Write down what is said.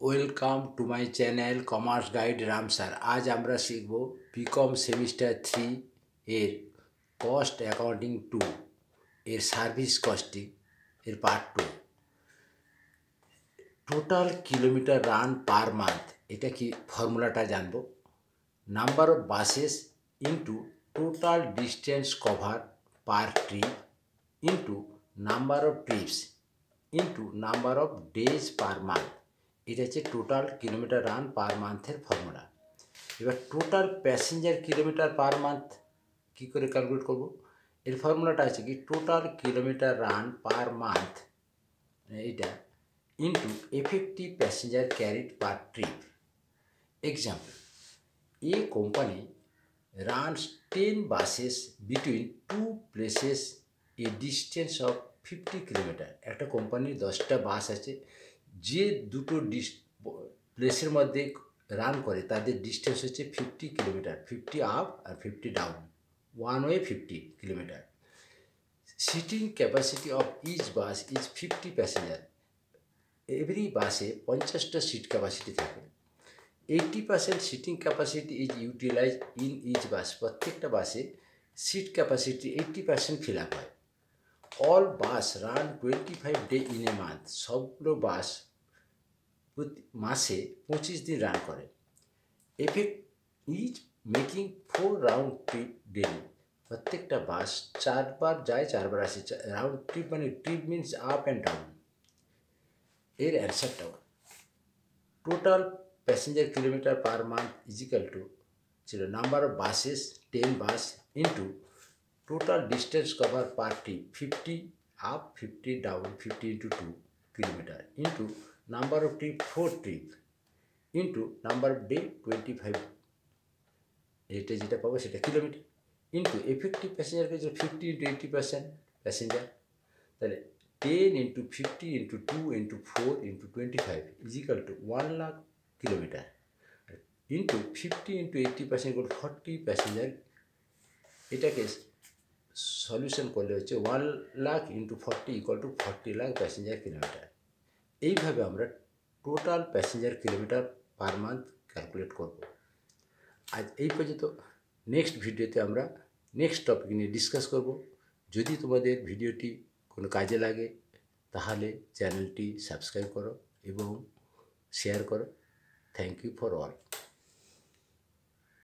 Welcome to my channel commerce guide Ram sir. আজ আমরা শিখব বিকম সেমিস্টার 3 এর কস্ট অ্যাকাউন্টিং 2 এর সার্ভিস কস্টিং এর part 2। Total kilometre run per month, এটা কি ফর্মুলাটা জানবো। Number of buses into total distance cover per trip into number of trips into number of days per month, এটা হচ্ছে total kilometre run per মান্থের ফর্মুলা। এবার total passenger kilometre per month কী করে ক্যালকুলেট করব, এর ফর্মুলাটা আছে কি total kilometre run per month এইটা into effective passenger carried per trip. Example, a company runs 10 buses between two places a distance of 50 kilometre. একটা কোম্পানির 10টা বাস আছে, যে দুটো প্লেসের মধ্যে রান করে তাদের ডিস্টেন্স হচ্ছে 50 কিলোমিটার, 50 আপ আর 50 down, one way 50 kilometre. Seating capacity of each bus is 50 passenger. Every বাসে 50টা সিট ক্যাপাসিটি থাকে। 80% seating capacity is utilize in each bus. প্রত্যেকটা বাসে সিট ক্যাপাসিটি 80% ফিল আপ হয়। All bus run 25 day in a month. সবগুলো bus প্রতি মাসে 25 দিন রান করে। Effect is making 4 round trip daily. প্রত্যেকটা বাস 4 বার যায় 4 বার আসে। রাউন্ড ট্রিপ মানে trip means up and down. এর অ্যান্সারটাও total passenger kilometre per month is equal to ছিল number of buses 10 bus into total distance cover per trip 50 up 50 down 50 into 2 kilometre into number of trip 4 trip into number of day 25, এটা যেটা পাবো সেটা kilometre into effective passenger পেয়েছে 50 into 80% passenger, তাহলে 10 into 50 into 2 into 4 into 25 equal to 1 lakh kilometre into 50 into 80% করে 40 passenger. এটাকে solution করলে হচ্ছে 1 লাখ into 40 equal to 40 lakh passenger kilometre. এইভাবে আমরা total passenger kilometre per month calculate করব। আজ এই পর্যন্ত। নেক্সট ভিডিওতে আমরা নেক্সট টপিক নিয়ে ডিসকাস করব। যদি তোমাদের ভিডিওটি কোনো কাজে লাগে তাহলে চ্যানেলটি সাবস্ক্রাইব করো এবং শেয়ার করো। Thank you for all.